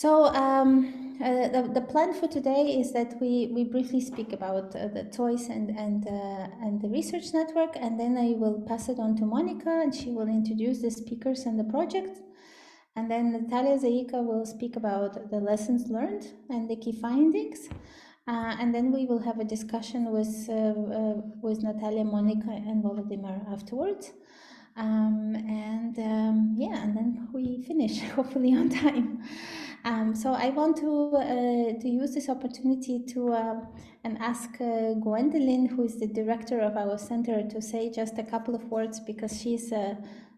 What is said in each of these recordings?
The plan for today is that we briefly speak about the ZOiS and the research network, and then I will pass it on to Monika, and she will introduce the speakers and the project. And then Natalia, Zaika will speak about the lessons learned and the key findings. And then we will have a discussion with Natalia, Monika, and Volodymyr afterwards. And then we finish, hopefully on time. So I want to use this opportunity to and ask Gwendolyn, who is the director of our center, to say just a couple of words, because she's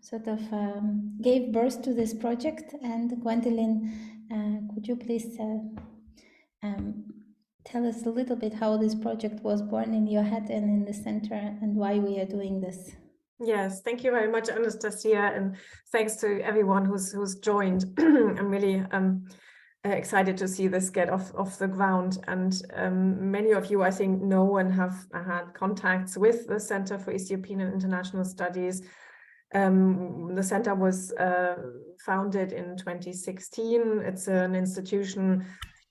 sort of gave birth to this project. And Gwendolyn, could you please tell us a little bit how this project was born in your head and in the center, and why we are doing this? Yes, thank you very much, Anastasiya, and thanks to everyone who's joined. I'm really excited to see this get off the ground, and many of you, I think, know and have had contacts with the Center for East European and International Studies. The center was founded in 2016. It's an institution,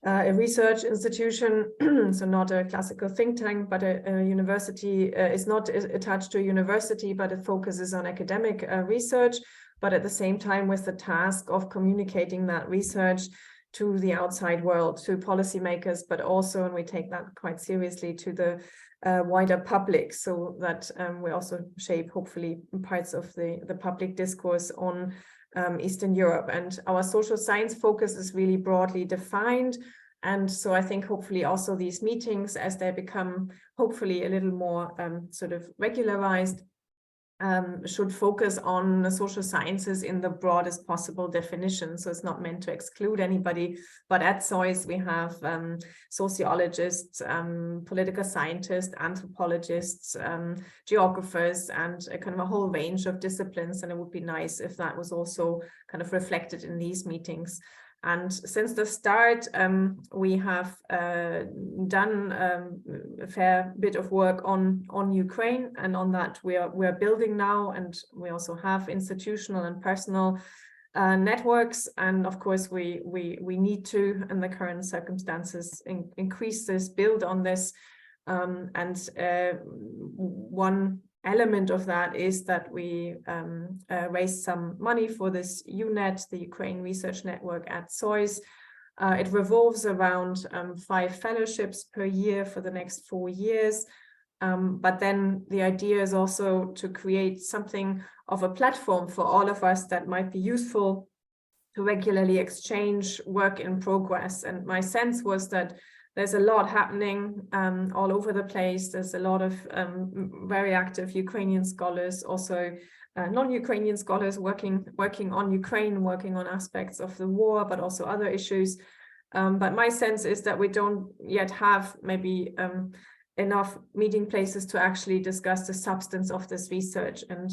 a research institution, so not a classical think tank, but a university. Is not attached to a university, but it focuses on academic research, but at the same time with the task of communicating that research to the outside world, to policymakers, but also, and we take that quite seriously, to the wider public, so that we also shape, hopefully, parts of the public discourse on Eastern Europe. And our social science focus is really broadly defined. And so I think hopefully also these meetings, as they become hopefully a little more sort of regularized, should focus on the social sciences in the broadest possible definition. So it's not meant to exclude anybody, but at ZOiS we have sociologists, political scientists, anthropologists, geographers, and a kind of a whole range of disciplines. And it would be nice if that was also kind of reflected in these meetings. And since the start, we have done a fair bit of work on Ukraine, and on that we are building now, and we also have institutional and personal networks. And of course, we need to, in the current circumstances, increase this, build on this. One element of that is that we raised some money for this UNET, the Ukraine Research Network at ZOiS. It revolves around 5 fellowships per year for the next 4 years. But then the idea is also to create something of a platform for all of us that might be useful to regularly exchange work in progress. And my sense was that there's a lot happening all over the place. There's a lot of very active Ukrainian scholars, also non-Ukrainian scholars working on Ukraine, working on aspects of the war, but also other issues. But my sense is that we don't yet have maybe enough meeting places to actually discuss the substance of this research. And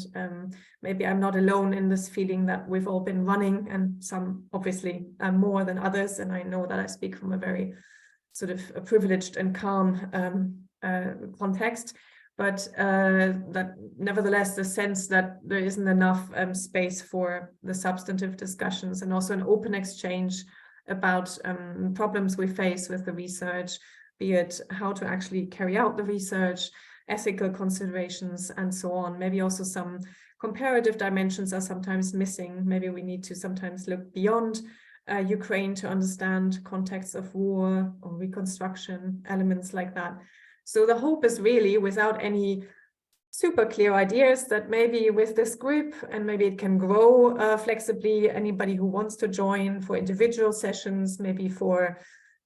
maybe I'm not alone in this feeling that we've all been running, and some obviously more than others. And I know that I speak from a very sort of a privileged and calm context, but that nevertheless the sense that there isn't enough space for the substantive discussions, and also an open exchange about problems we face with the research, be it how to actually carry out the research, ethical considerations, and so on. Maybe also some comparative dimensions are sometimes missing. Maybe we need to sometimes look beyond Ukraine to understand contexts of war or reconstruction, elements like that. So the hope is really, without any super clear ideas, that maybe with this group, and maybe it can grow flexibly, anybody who wants to join for individual sessions, maybe for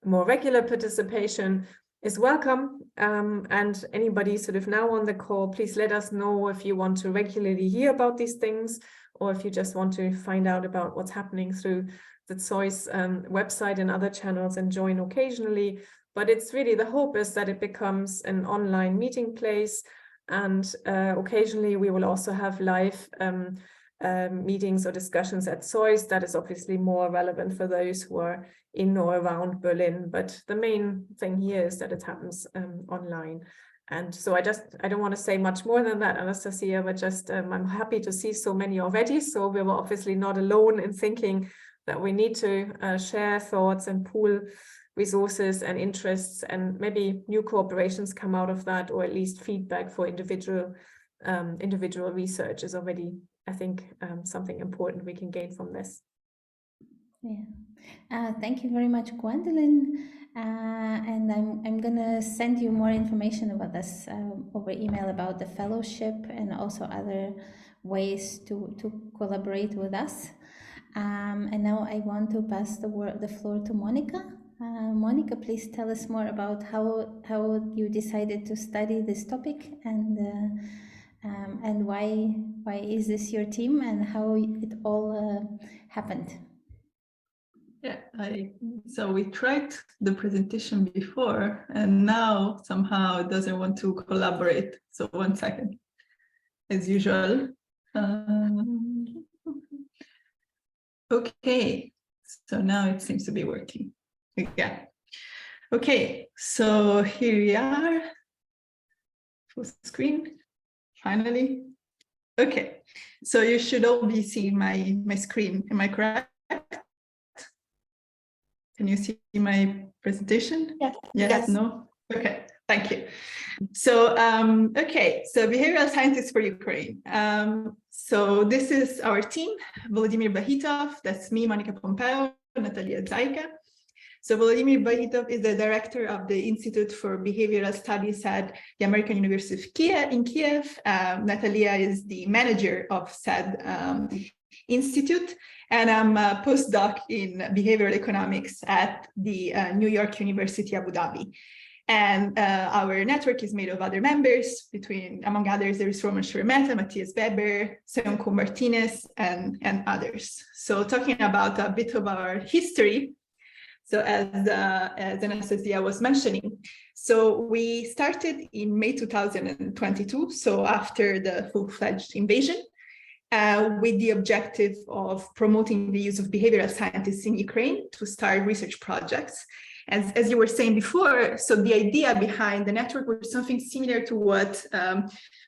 more regular participation, is welcome. And anybody sort of now on the call, please let us know if you want to regularly hear about these things, or if you just want to find out about what's happening through the ZOiS website and other channels, and join occasionally. But it's really, the hope is that it becomes an online meeting place, and occasionally we will also have live meetings or discussions at ZOiS. That is obviously more relevant for those who are in or around Berlin, but the main thing here is that it happens online. And so I don't want to say much more than that, Anastasiya, but just I'm happy to see so many already. So we were obviously not alone in thinking that we need to share thoughts and pool resources and interests, and maybe new cooperations come out of that, or at least feedback for individual research is already, I think, something important we can gain from this. Yeah, thank you very much, Gwendolyn. And I'm gonna send you more information about this over email about the fellowship and also other ways to collaborate with us. And now I want to pass the floor to Monika. Monika, please tell us more about how you decided to study this topic, and why is this your team, and how it all happened. Yeah, so we tried the presentation before, and now somehow it doesn't want to collaborate. So 1 second, as usual. Okay, so now it seems to be working. Yeah. Okay, so here we are. Full screen, finally. Okay, so you should all be seeing my screen. Am I correct? Can you see my presentation? Yes. Yes. No? Okay, thank you. So, okay, so behavioral scientists for Ukraine. So this is our team, Volodymyr Vakhitov, that's me, Monika Pompeo, Natalia, Zaika. So Volodymyr Vakhitov is the director of the Institute for Behavioral Studies at the American University of Kyiv in Kyiv. Natalia is the manager of said institute, and I'm a postdoc in behavioral economics at the New York University, Abu Dhabi. And our network is made of other members, among others, there is Roman Sheremeta, Matthias Weber, Seonko Martinez, and others. So talking about a bit of our history, so as Anastasiya was mentioning, so we started in May 2022, so after the full-fledged invasion, with the objective of promoting the use of behavioral scientists in Ukraine to start research projects. As you were saying before, so the idea behind the network was something similar to what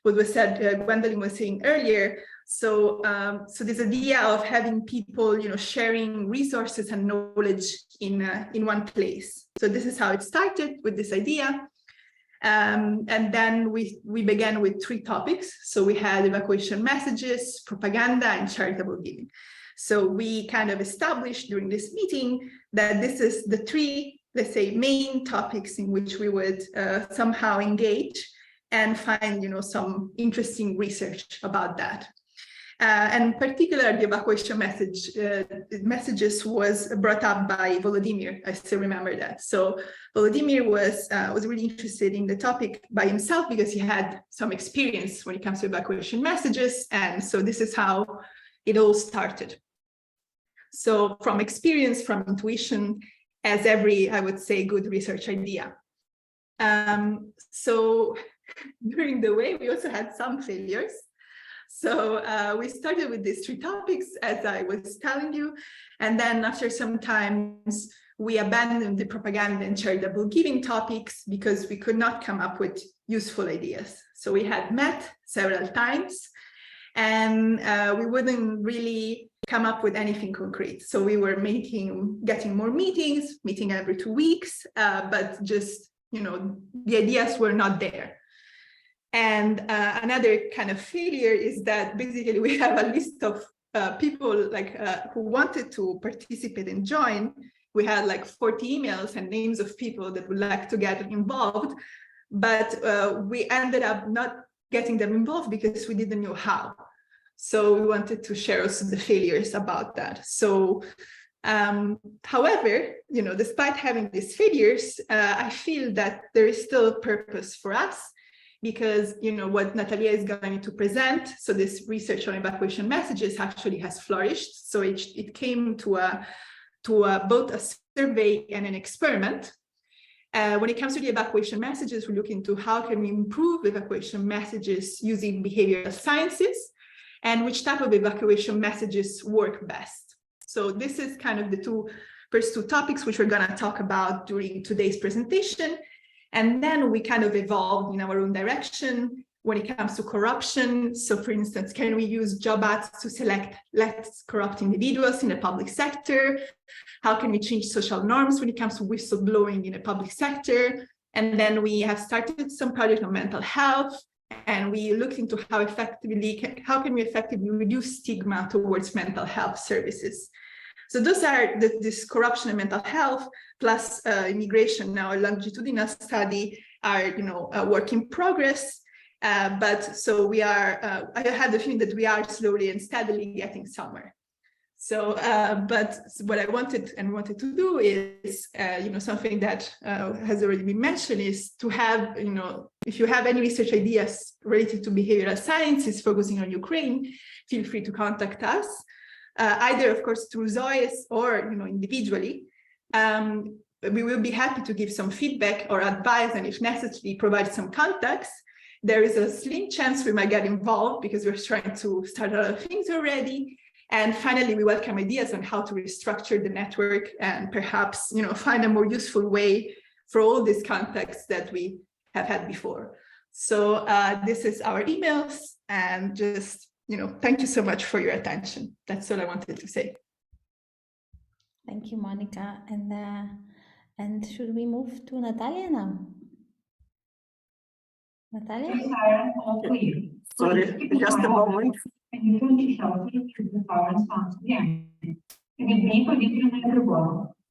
was said, Gwendolyn was saying earlier. So, so this idea of having people, sharing resources and knowledge in one place. So this is how it started, with this idea. And then we began with 3 topics. So we had evacuation messages, propaganda, and charitable giving. So we kind of established during this meeting that this is the 3, let's say, main topics in which we would somehow engage and find, some interesting research about that. And particularly the evacuation messages was brought up by Volodymyr. I still remember that. So Volodymyr was really interested in the topic by himself because he had some experience when it comes to evacuation messages. And so this is how it all started. So from experience, from intuition, as every, I would say, good research idea. So during the way, we also had some failures. So we started with these 3 topics, as I was telling you, and then after some times, we abandoned the propaganda and charitable giving topics because we could not come up with useful ideas. So we had met several times, and we wouldn't really come up with anything concrete. So we were getting more meetings, meeting every 2 weeks, but just, the ideas were not there. And another kind of failure is that basically we have a list of people who wanted to participate and join. We had like 40 emails and names of people that would like to get involved, but we ended up not getting them involved because we didn't know how. So we wanted to share also the failures about that. So, however, despite having these failures, I feel that there is still purpose for us, because what Natalia is going to present, so this research on evacuation messages actually has flourished. So it came to both a survey and an experiment. When it comes to the evacuation messages, we look into how can we improve evacuation messages using behavioral sciences, and which type of evacuation messages work best. So this is kind of the first two topics which we're going to talk about during today's presentation. And then we kind of evolved in our own direction. when it comes to corruption. So for instance, can we use job ads to select less corrupt individuals in the public sector? How can we change social norms when it comes to whistleblowing in the public sector? And then we have started some project on mental health, and we looked into how can we effectively reduce stigma towards mental health services. So those are this corruption and mental health plus immigration. Now a longitudinal study are a work in progress. But so we are, I have the feeling that we are slowly and steadily getting somewhere. So, but what I wanted to do is, something that has already been mentioned is to have, if you have any research ideas related to behavioral sciences focusing on Ukraine, feel free to contact us, either of course through ZOiS or, individually. We will be happy to give some feedback or advice, and if necessary, provide some context. There is a slim chance we might get involved because we're trying to start a lot of things already. And finally, we welcome ideas on how to restructure the network and perhaps, find a more useful way for all these contexts that we have had before. So this is our emails, and just, thank you so much for your attention. That's all I wanted to say. Thank you, Monika. And should we move to Natalia now? Natalia? Sorry, just a moment.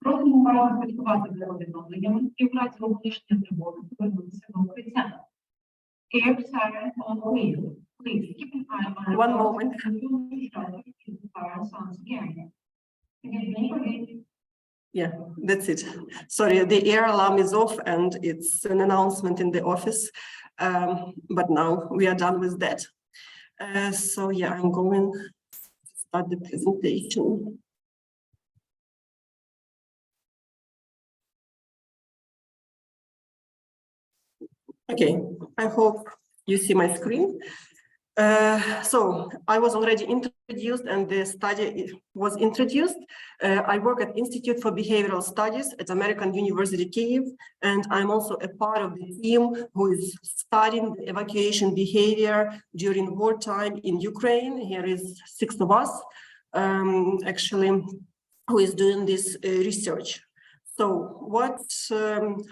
Просимо уважно слідкувати за повідомленнями і в разі оголошення тривоги повернутися до укриття. Air siren on wheel. Please keep an eye on 1 moment. Yeah, that's it. Sorry, the air alarm is off and it's an announcement in the office. But now we are done with that. So yeah, I'm going to start the presentation. Okay, I hope you see my screen. So I was already introduced and the study was introduced. I work at Institute for Behavioral Studies at American University Kyiv, and I'm also a part of the team who is studying the evacuation behavior during wartime in Ukraine. Here is 6 of us, actually, who is doing this research. So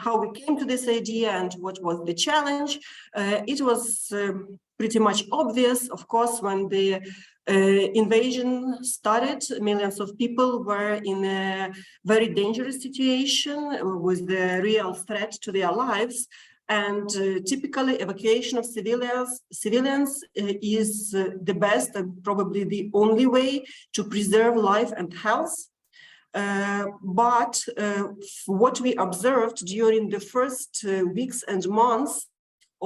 how we came to this idea and what was the challenge? It was pretty much obvious, of course, when the invasion started. Millions of people were in a very dangerous situation with the real threat to their lives. And typically, evacuation of civilians is the best and probably the only way to preserve life and health. But what we observed during the first weeks and months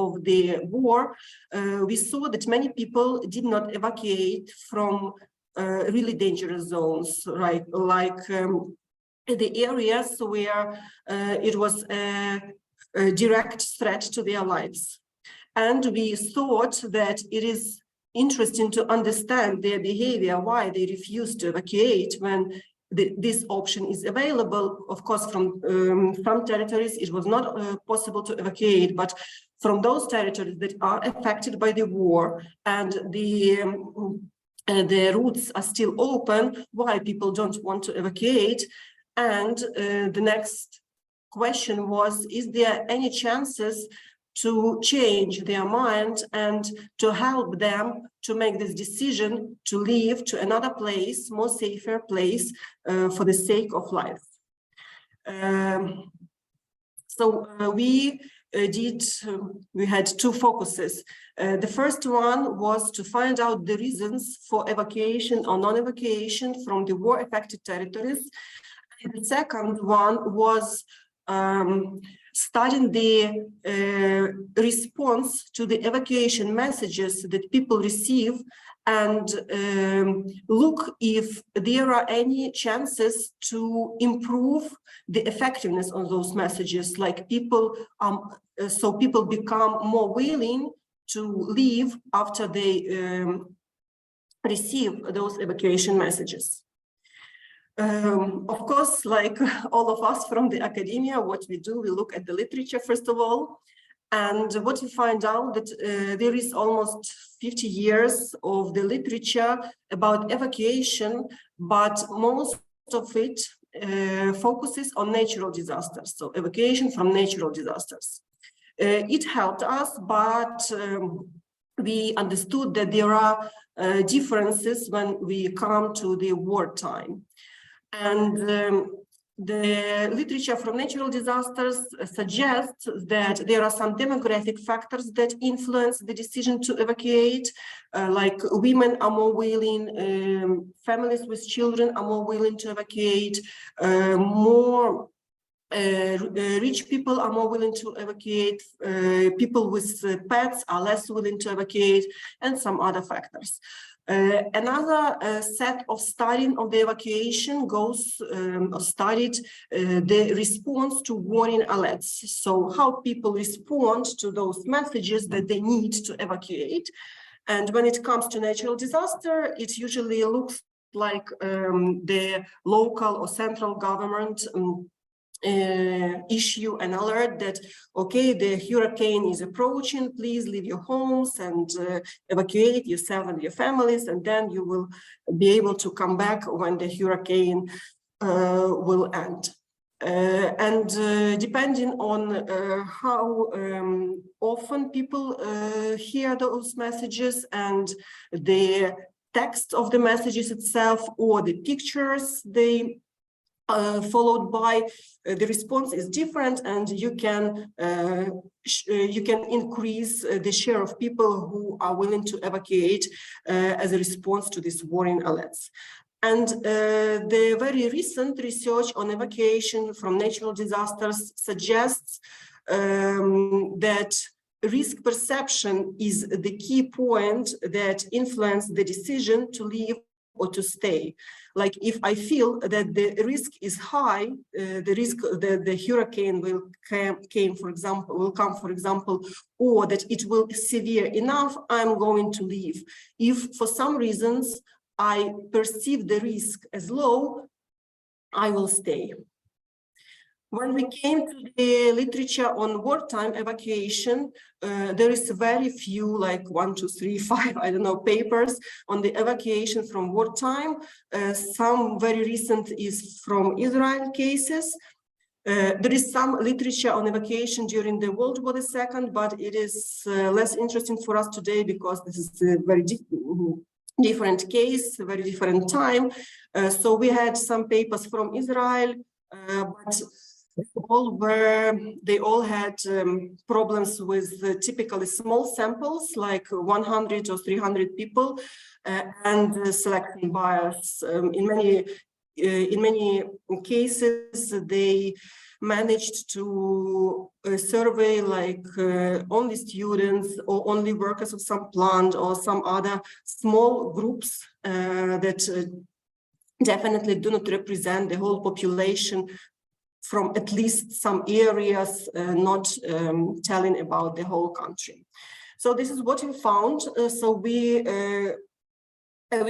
of the war, we saw that many people did not evacuate from really dangerous zones, right? Like the areas where it was a direct threat to their lives. And we thought that it is interesting to understand their behavior, why they refuse to evacuate when this option is available. Of course, from some territories, it was not possible to evacuate, but from those territories that are affected by the war and the routes are still open, why people don't want to evacuate. And the next question was, is there any chances to change their mind and to help them to make this decision to leave to another place, more safer place for the sake of life. We had 2 focuses. The first one was to find out the reasons for evacuation or non-evacuation from the war-affected territories. And the second one was studying the response to the evacuation messages that people receive and look if there are any chances to improve the effectiveness of those messages, like so people become more willing to leave after they receive those evacuation messages. Of course, like all of us from the academia, what we do, we look at the literature first of all, And what we find out that there is almost 50 years of the literature about evacuation, but most of it focuses on natural disasters, so evacuation from natural disasters. It helped us, but we understood that there are differences when we come to the wartime. And the literature from natural disasters suggests that there are some demographic factors that influence the decision to evacuate, like women are more willing, families with children are more willing to evacuate, more rich people are more willing to evacuate, people with pets are less willing to evacuate, and some other factors. Another set of studying of the evacuation studied the response to warning alerts. So how people respond to those messages that they need to evacuate. And when it comes to natural disaster, it usually looks like the local or central government issue an alert that, okay, the hurricane is approaching, please leave your homes and evacuate yourself and your families, and then you will be able to come back when the hurricane will end. Depending on how often people hear those messages and the text of the messages itself or the pictures they followed by, the response is different, and you can increase the share of people who are willing to evacuate as a response to these warning alerts. And the very recent research on evacuation from natural disasters suggests that risk perception is the key point that influences the decision to leave or to stay. Like if I feel that the risk is high, the risk that the hurricane will come, for example, or that it will be severe enough, I'm going to leave. If for some reasons I perceive the risk as low, I will stay. When we came to the literature on wartime evacuation, there is very few, like 1, 2, 3, 5, I don't know, papers on the evacuation from wartime. Some very recent is from Israel cases. There is some literature on evacuation during the World War II, but it is less interesting for us today because this is a very different case, a very different time. So we had some papers from Israel, but they all had problems with typically small samples, like 100 or 300 people, and selection bias. In many cases, they managed to survey like only students or only workers of some plant or some other small groups that definitely do not represent the whole population from at least some areas, not telling about the whole country. So this is what we found. So we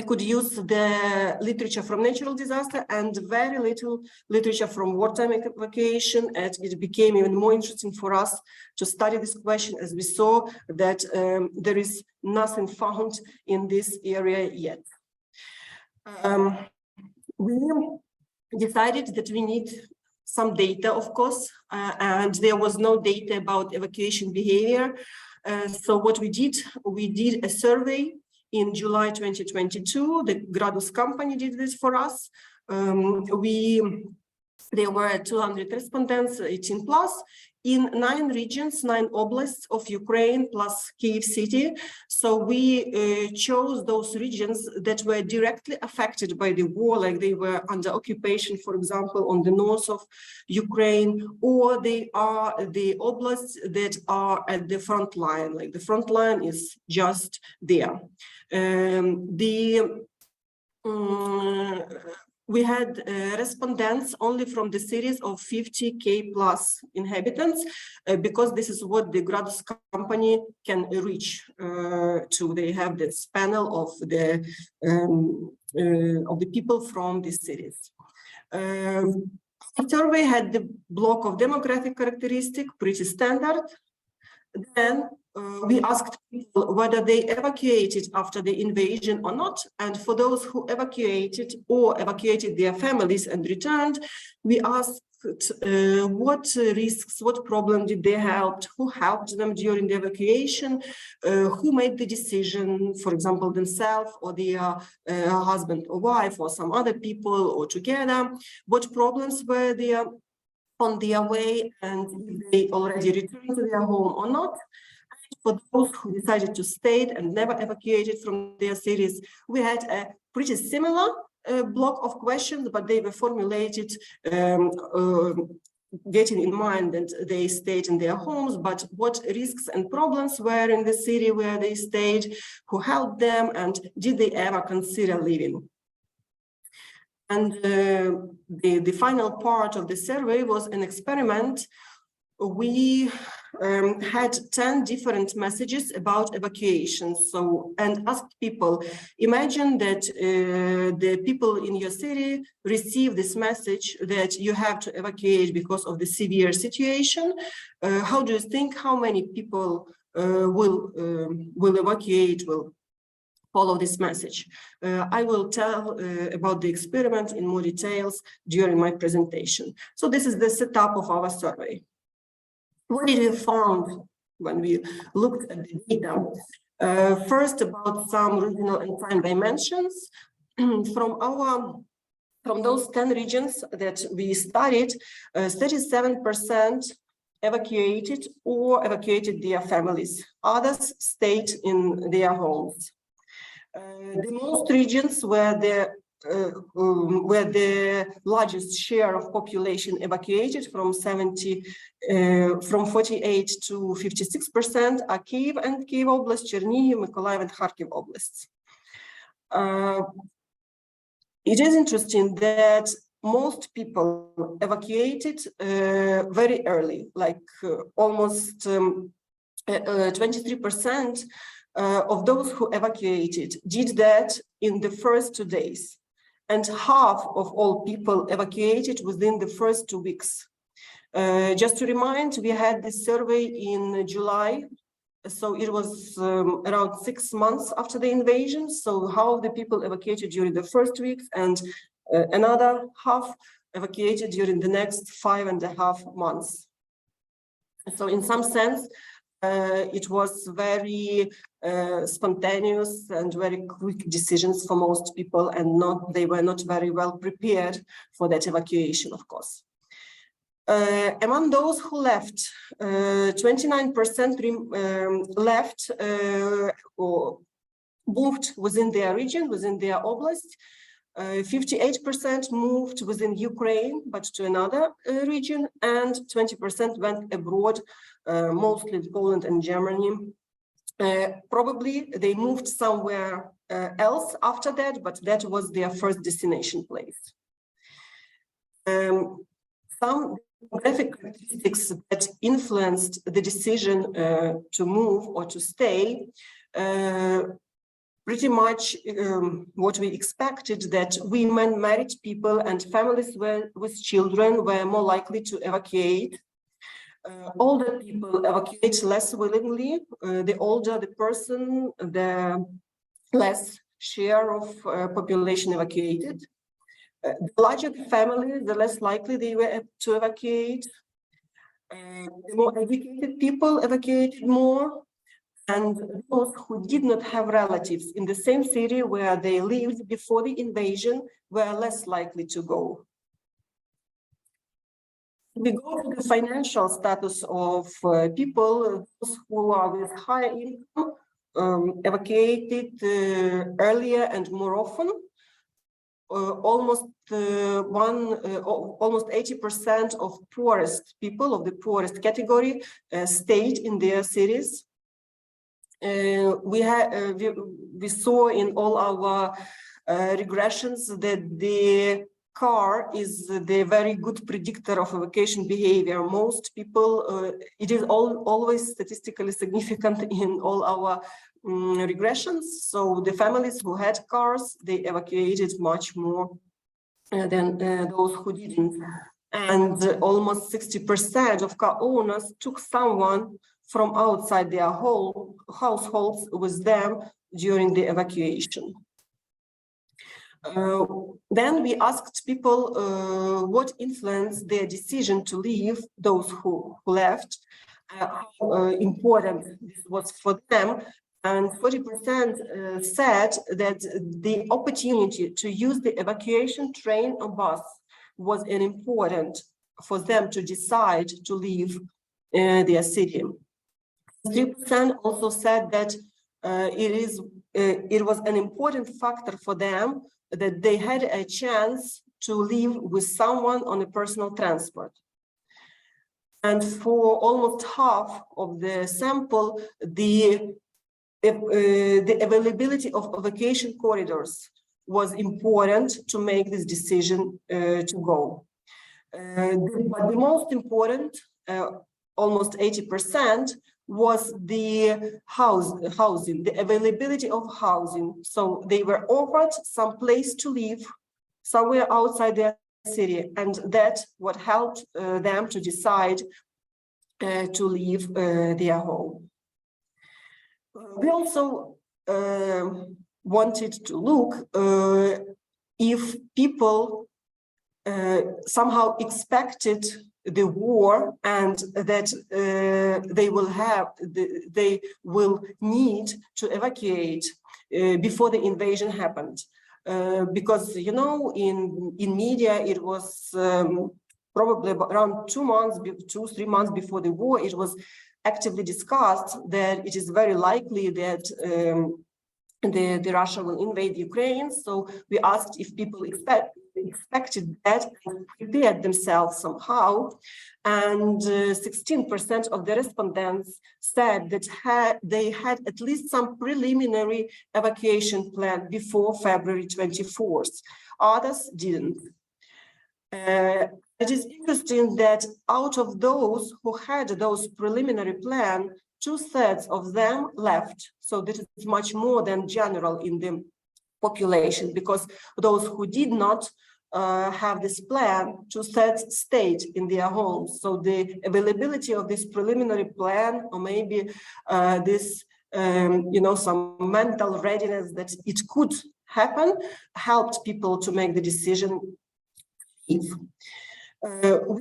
could use the literature from natural disaster and very little literature from wartime evacuation, and it became even more interesting for us to study this question, as we saw that there is nothing found in this area yet. We decided that we need some data, of course, and there was no data about evacuation behavior. So what we did a survey in July 2022. The Gradus company did this for us. There were 200 respondents, 18 plus, in 9 regions, 9 oblasts of Ukraine plus Kyiv city. So we chose those regions that were directly affected by the war, like they were under occupation, for example, on the north of Ukraine, or they are the oblasts that are at the front line, like the front line is just there. We had respondents only from the cities of 50K plus inhabitants, because this is what the Gradus company can reach to. They have this panel of the people from these cities. The survey had the block of demographic characteristic, pretty standard. Then we asked people whether they evacuated after the invasion or not. And for those who evacuated or evacuated their families and returned, we asked what risks, what problem did they help, who helped them during the evacuation, who made the decision, for example, themselves or their husband or wife or some other people or together, what problems were there on their way, and if they already returned to their home or not. For those who decided to stay and never evacuated from their cities, we had a pretty similar block of questions, but they were formulated getting in mind that they stayed in their homes, but what risks and problems were in the city where they stayed, who helped them, and did they ever consider leaving? And the final part of the survey was an experiment. We had 10 different messages about evacuation. And asked people, imagine that the people in your city receive this message that you have to evacuate because of the severe situation. How do you think, how many people will evacuate, will follow this message? I will tell about the experiment in more details during my presentation. So this is the setup of our survey. What did we find when we looked at the data? First, about some regional and time dimensions. From those 10 regions that we studied, 37% evacuated or evacuated their families. Others stayed in their homes. The most regions where the largest share of population evacuated, from 48 to 56%, are Kyiv and Kyiv Oblast, Chernihiv, Mykolaiv and Kharkiv Oblasts. It is interesting that most people evacuated very early, like almost 23% of those who evacuated did that in the first 2 days. And half of all people evacuated within the first 2 weeks. Just to remind, we had this survey in July, so it was around 6 months after the invasion. So half the people evacuated during the first weeks, and another half evacuated during the next 5.5 months. So in some sense, it was very spontaneous and very quick decisions for most people, and they were not very well prepared for that evacuation, of course. Among those who left, 29% left or moved within their region, within their oblast. 58% moved within Ukraine, but to another region, and 20% went abroad, mostly Poland and Germany. Probably they moved somewhere else after that, but that was their first destination place. Some demographic characteristics that influenced the decision to move or to stay, pretty much what we expected, that women, married people and families with children were more likely to evacuate. Older people evacuate less willingly. The older the person, the less share of population evacuated. The larger the family, the less likely they were to evacuate. The more educated people evacuated more. And those who did not have relatives in the same city where they lived before the invasion were less likely to go. We go to the financial status of people. Those who are with higher income evacuated earlier and more often. Almost 80% of poorest people, of the poorest category, stayed in their cities. We saw in all our regressions that the car is the very good predictor of evacuation behavior. Most people, it is always statistically significant in all our regressions. So the families who had cars, they evacuated much more than those who didn't. And almost 60% of car owners took someone from outside their households with them during the evacuation. Then we asked people what influenced their decision to leave, those who left, how important this was for them. And 40% said that the opportunity to use the evacuation train or bus was an important for them to decide to leave their city. 3% also said that it was an important factor for them that they had a chance to live with someone on a personal transport. And for almost half of the sample, the availability of evacuation corridors was important to make this decision to go. But the most important, almost 80%, was the housing, the availability of housing. So they were offered some place to live somewhere outside their city, and that's what helped them to decide to leave their home. We also wanted to look if people somehow expected the war and that they will need to evacuate before the invasion happened, because you know in media it was probably around 2-3 months before the war, it was actively discussed that it is very likely that the Russia will invade Ukraine. So we asked if people expected that and prepared themselves somehow, and 16% of the respondents said that they had at least some preliminary evacuation plan before February 24th. Others didn't. It is interesting that out of those who had those preliminary plans, 2/3 of them left. So this is much more than general in the population, because those who did not have this plan, 2/3 stayed in their homes. So the availability of this preliminary plan, or maybe this, some mental readiness that it could happen, helped people to make the decision.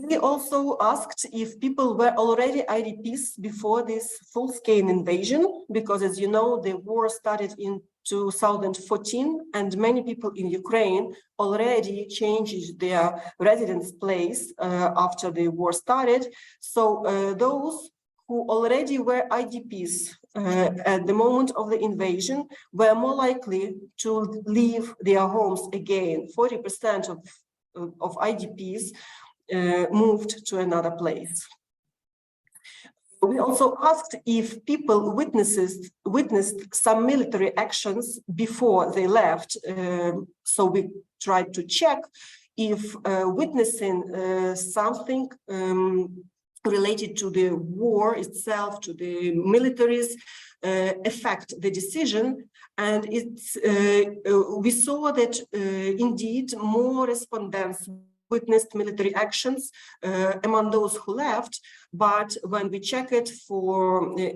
We also asked if people were already IDPs before this full-scale invasion, because as you know, the war started in 2014, and many people in Ukraine already changed their residence place after the war started. So those who already were IDPs at the moment of the invasion were more likely to leave their homes again. 40% of IDPs moved to another place. We also asked if people witnessed some military actions before they left. So we tried to check if witnessing something related to the war itself, to the militaries, affect the decision. And we saw that indeed more respondents witnessed military actions among those who left, but when we check it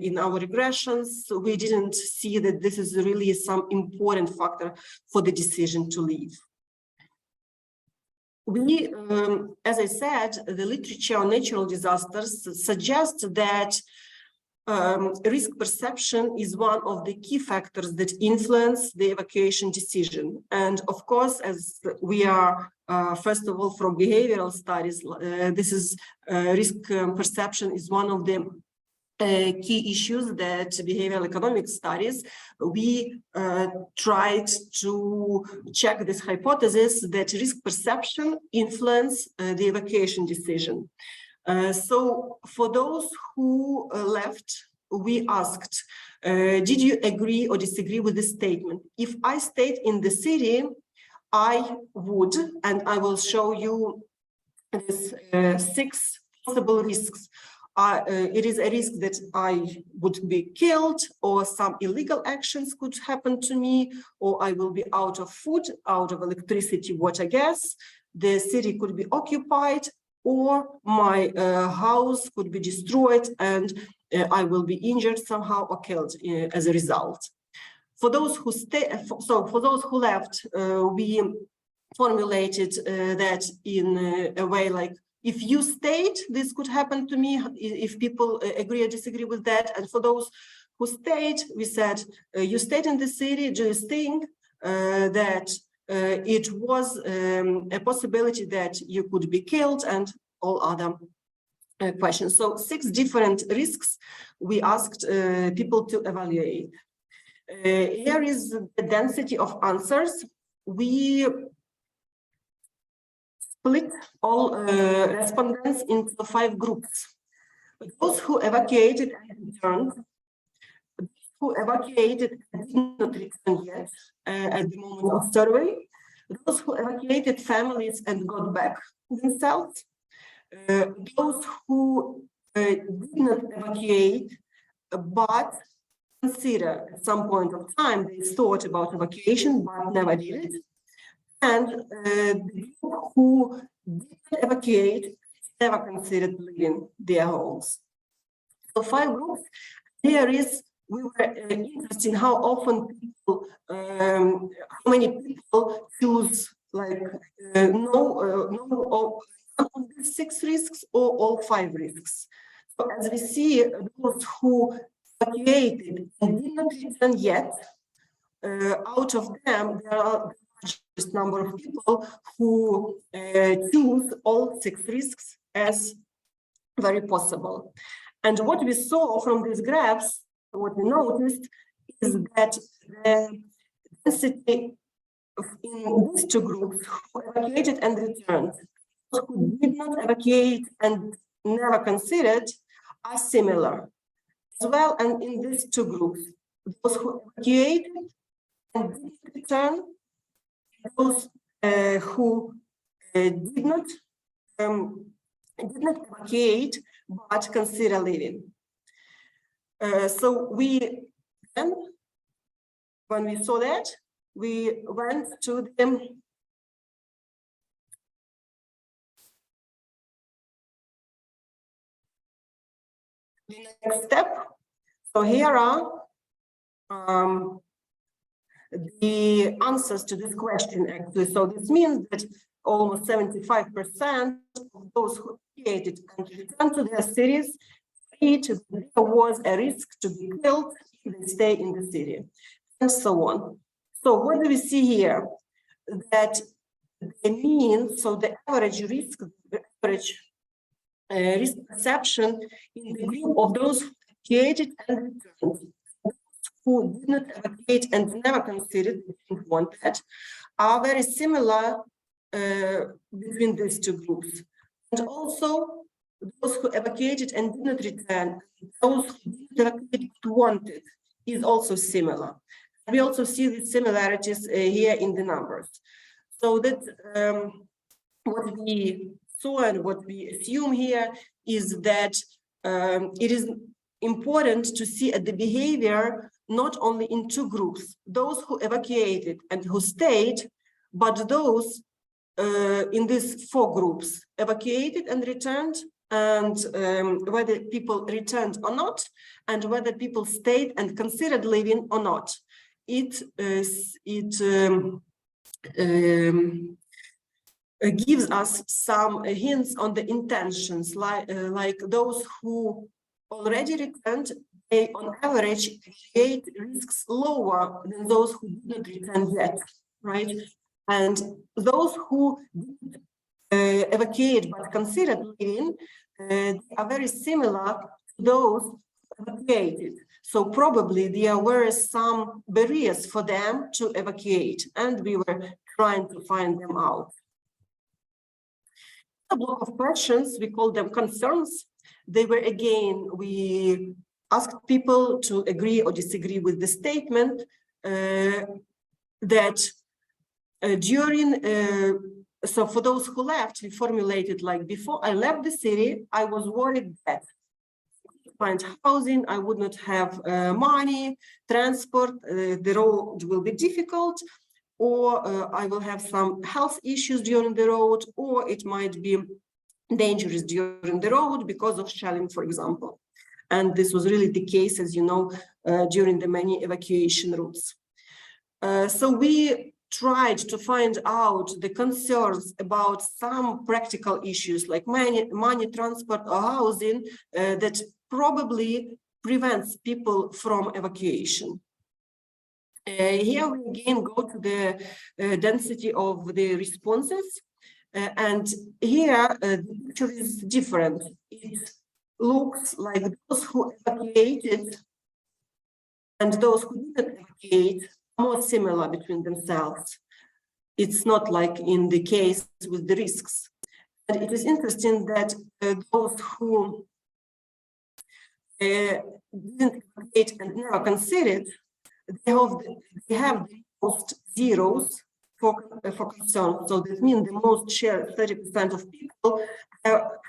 in our regressions, we didn't see that this is really some important factor for the decision to leave. We, as I said, the literature on natural disasters suggests that risk perception is one of the key factors that influence the evacuation decision. And of course, as we are, first of all, from behavioral studies, this is risk perception is one of the key issues that behavioral economics studies. We tried to check this hypothesis that risk perception influence the evacuation decision. So for those who left, we asked, did you agree or disagree with this statement? If I stayed in the city, I would, and I will show you this 6 possible risks. It is a risk that I would be killed, or some illegal actions could happen to me, or I will be out of food, out of electricity, water, gas. The city could be occupied, or my house could be destroyed and I will be injured somehow or killed as a result. For those who for those who left, we formulated that in a way like, if you stayed, this could happen to me, if people agree or disagree with that. And for those who stayed, we said, you stayed in the city, do you think that it was a possibility that you could be killed, and all other questions. So 6 different risks we asked people to evaluate. Here is the density of answers. We split all respondents into 5 groups. Those who evacuated and returned, who evacuated and did not return yet at the moment of survey, those who evacuated families and got back themselves, those who did not evacuate but consider at some point of time they thought about evacuation but never did it, and the group who did not evacuate never considered leaving their homes. So 5 groups. We were interested in how often people, how many people choose like no of the 6 risks or all 5 risks. So as we see, those who evacuated and did not return yet, out of them, there are the largest number of people who choose all 6 risks as very possible. And what we saw from these graphs, what we noticed is that the density in these 2 groups, who evacuated and returned, those who did not evacuate and never considered, are similar as well. And in these 2 groups, those who evacuated and did not return, those who did not evacuate but consider leaving. So we then, when we saw that, we went to the next step. So here are the answers to this question, actually. So this means that almost 75% of those who evacuated and returned to their cities there was a risk to be killed if they stay in the city, and so on. So what do we see here? That the mean, so the average risk, the average risk perception in the group of those who evacuated and returned, who did not evacuate and never considered, didn't want that, are very similar between these 2 groups. And also, those who evacuated and did not return, those who did not evacuate but wanted, is also similar. We also see the similarities here in the numbers. So that what we saw and what we assume here is that it is important to see at the behavior not only in 2 groups, those who evacuated and who stayed, but those in these 4 groups, evacuated and returned, and whether people returned or not, and whether people stayed and considered leaving or not. It gives us some hints on the intentions, like those who already returned, they on average create risks lower than those who did not return yet, right? And those who did evacuate but considered leaving are very similar to those who evacuated. So probably there were some barriers for them to evacuate, and we were trying to find them out. A block of questions, we call them concerns. They were, again, we asked people to agree or disagree with the statement that so for those who left, we formulated like, before I left the city, I was worried that to find housing, I would not have money, transport, the road will be difficult, or I will have some health issues during the road, or it might be dangerous during the road because of shelling, for example. And this was really the case, as you know, during the many evacuation routes. So we tried to find out the concerns about some practical issues like money, transport, or housing that probably prevents people from evacuation. Here we again go to the density of the responses. And here the picture is different. It looks like those who evacuated and those who didn't evacuate are more similar between themselves. It's not like in the case with the risks. And it is interesting that those who didn't evacuate and never considered, they have the most zeros for concern. So that means the most share, 30% of people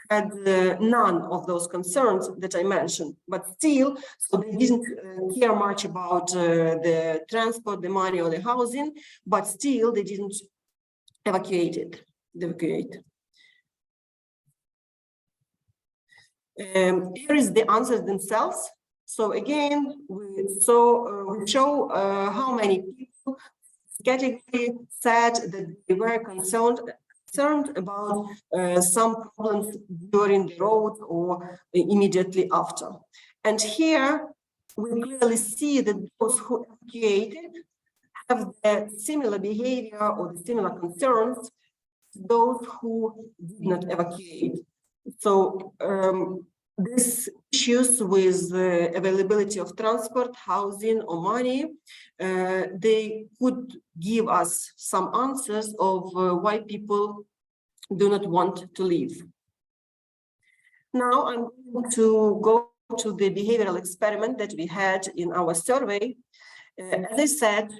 had none of those concerns that I mentioned, but still, so they didn't care much about the transport, the money, or the housing, but still they didn't evacuate. Here is the answers themselves. So again, we show how many people category said that they were concerned about some problems during the road or immediately after. And here we clearly see that those who evacuated have the similar behavior or the similar concerns to those who did not evacuate. So these issues with the availability of transport, housing, or money, they could give us some answers of why people do not want to leave. Now I'm going to go to the behavioral experiment that we had in our survey. As I said,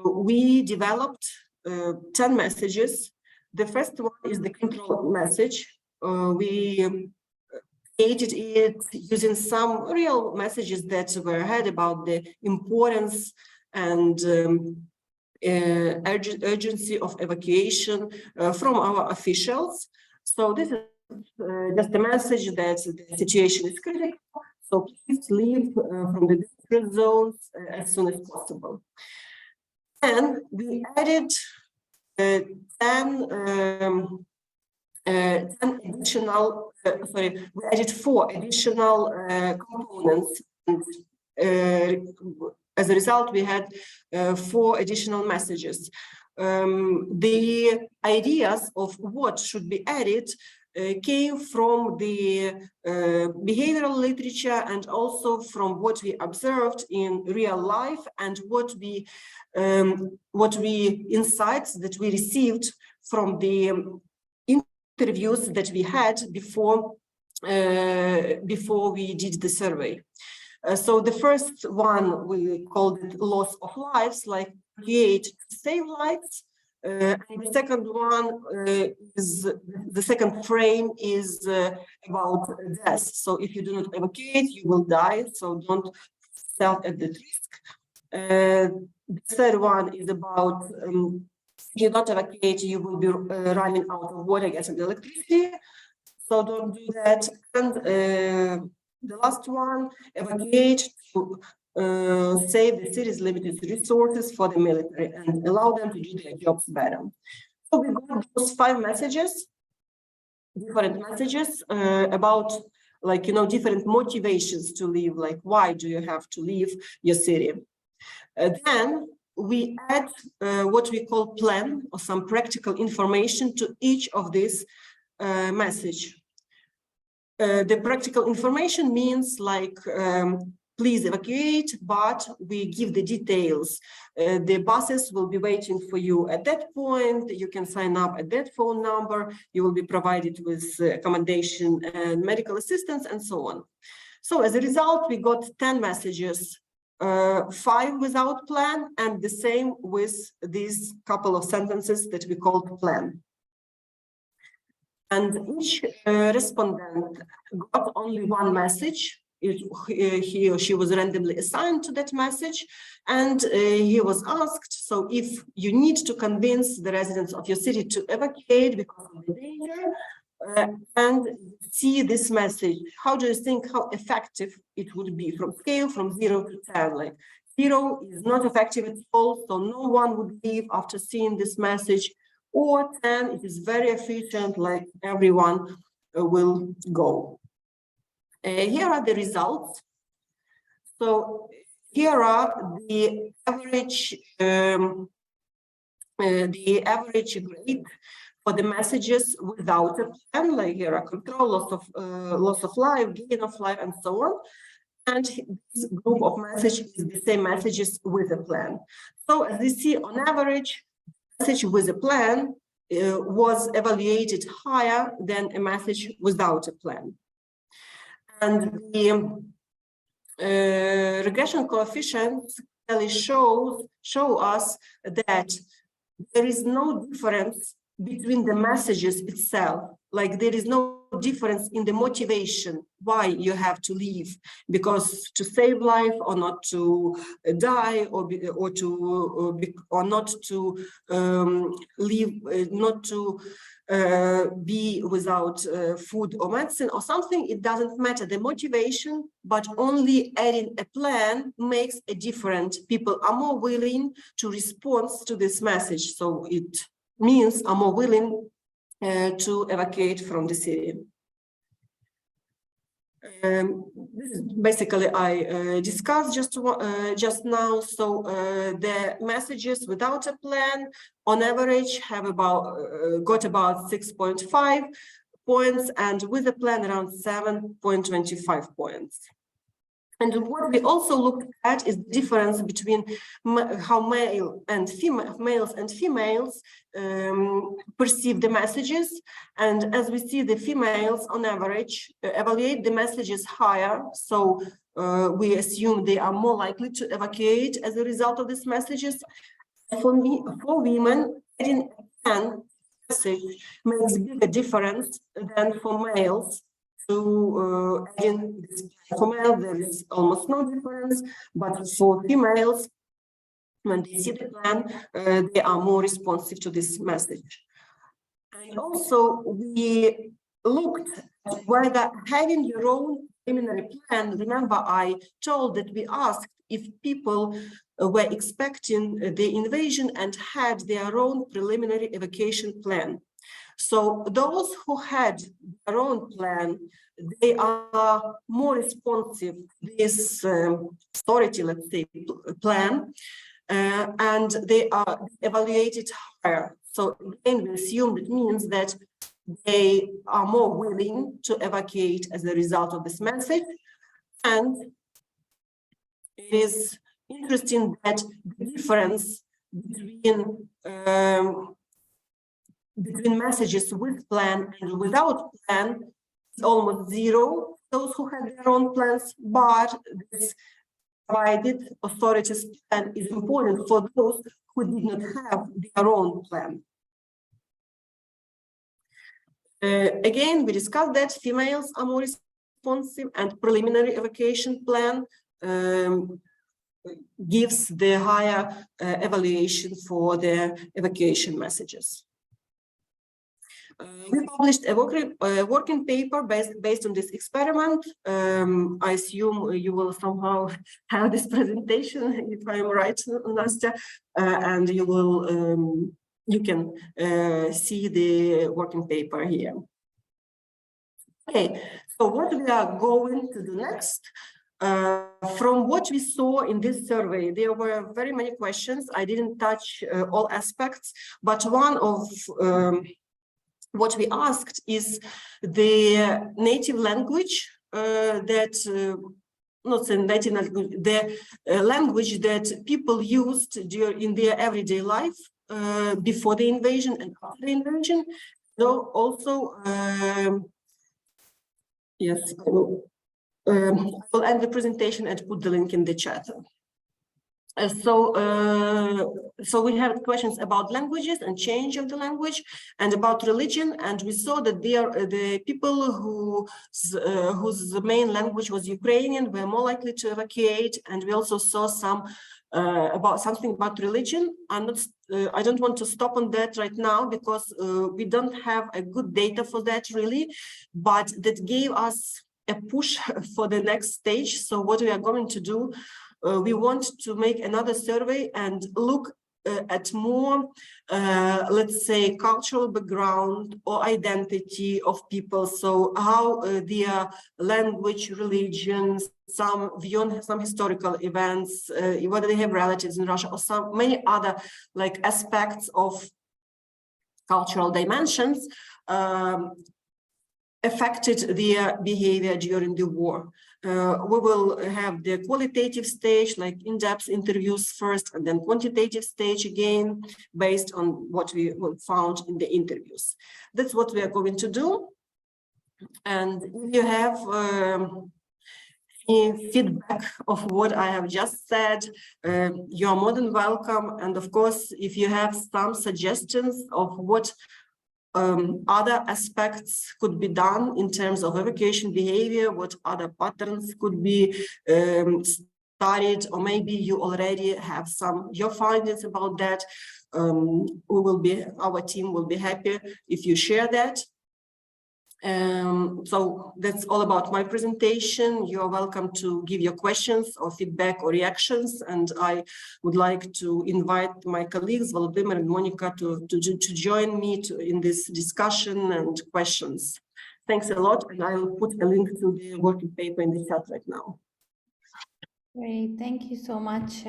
we developed 10 messages. The first one is the control message. We created it using some real messages that were had about the importance and urgency of evacuation from our officials. So this is just a message that the situation is critical, so please leave from the dangerous zones as soon as possible. And we added 4 additional components. And, as a result, we had 4 additional messages. The ideas of what should be added came from the behavioral literature and also from what we observed in real life and what we insights that we received from the interviews that we had before we did the survey. So the first one, we called it loss of lives, like create to save lives. And the second one is, the second frame is about death. So if you do not evacuate, you will die. So don't self at the risk. The third one is about if you don't evacuate, you will be running out of water, gas, and electricity. So don't do that. And the last one, evacuate to save the city's limited resources for the military and allow them to do their jobs better. So we got those 5 messages, different messages about, like, you know, different motivations to leave, like why do you have to leave your city? Then we add what we call plan or some practical information to each of these message. The practical information means like, please evacuate, but we give the details. The buses will be waiting for you at that point. You can sign up at that phone number. You will be provided with accommodation and medical assistance and so on. So as a result, we got 10 messages, 5 without plan, and the same with these couple of sentences that we called plan. And each respondent got only 1 message. He or she was randomly assigned to that message, and he was asked, so if you need to convince the residents of your city to evacuate because of the danger, and see this message. How do you think how effective it would be from scale from 0 to 10? Like 0 is not effective at all, so no one would leave after seeing this message, or 10, it is very efficient, like everyone will go. Here are the results. So here are the average grade for the messages without a plan, like here are control, loss of life, gain of life, and so on. And this group of messages is the same messages with a plan. So as you see, on average, message with a plan was evaluated higher than a message without a plan. And the regression coefficients really show us that there is no difference between the messages itself. Like there is no difference in the motivation why you have to leave, because to save life or not to die or not to leave, not to be without food or medicine or something. It doesn't matter the motivation, but only adding a plan makes a difference. People are more willing to respond to this message. So it means are more willing to evacuate from the city. This is basically I discussed just now. So the messages without a plan, on average, have got about 6.5 points, and with a plan around 7.25 points. And what we also looked at is the difference between how males and females perceive the messages. And as we see, the females on average evaluate the messages higher. So we assume they are more likely to evacuate as a result of these messages. For women, adding a message makes a bigger difference than for males. For males, there is almost no difference, but for females, when they see the plan, they are more responsive to this message. And also, we looked at whether having your own preliminary plan, remember I told that we asked if people were expecting the invasion and had their own preliminary evacuation plan. So those who had their own plan, they are more responsive to this authority, let's say, plan, and they are evaluated higher. So again, we assume that means that they are more willing to evacuate as a result of this message. And it is interesting that the difference between messages with plan and without plan is almost zero. Those who have their own plans, but this provided authorities plan is important for those who did not have their own plan. Again, we discussed that females are more responsive, and preliminary evacuation plan gives the higher evaluation for the evacuation messages. We published a working paper based on this experiment. I assume you will somehow have this presentation, if I'm right, Nastya, and you can see the working paper here. Okay, so what we are going to do next? From what we saw in this survey, there were very many questions. I didn't touch all aspects, but one of what we asked is the native language language that people used in their everyday life before the invasion and after the invasion. So also, yes, I will end the presentation and put the link in the chat. So we have questions about languages and change of the language, and about religion, and we saw that the people whose main language was Ukrainian were more likely to evacuate, and we also saw some about something about religion. I don't want to stop on that right now because we don't have a good data for that really, but that gave us a push for the next stage. So what we are going to do, we want to make another survey and look at more, let's say, cultural background or identity of people. So how their language, religions, some view on some historical events, whether they have relatives in Russia or some many other like aspects of cultural dimensions affected their behavior during the war. We will have the qualitative stage, like in-depth interviews first, and then quantitative stage again, based on what we found in the interviews. That's what we are going to do. And if you have any feedback of what I have just said, you are more than welcome. And of course, if you have some suggestions of what other aspects could be done in terms of evacuation behavior, what other patterns could be studied, or maybe you already have your findings about that. Our team will be happy if you share that. So that's all about my presentation. You're welcome to give your questions or feedback or reactions. And I would like to invite my colleagues, Volodymyr and Monika, to join me in this discussion and questions. Thanks a lot. And I will put a link to the working paper in the chat right now. Great, thank you so much,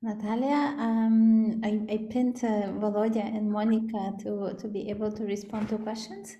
Natalia. I pinned Volodya and Monika to be able to respond to questions.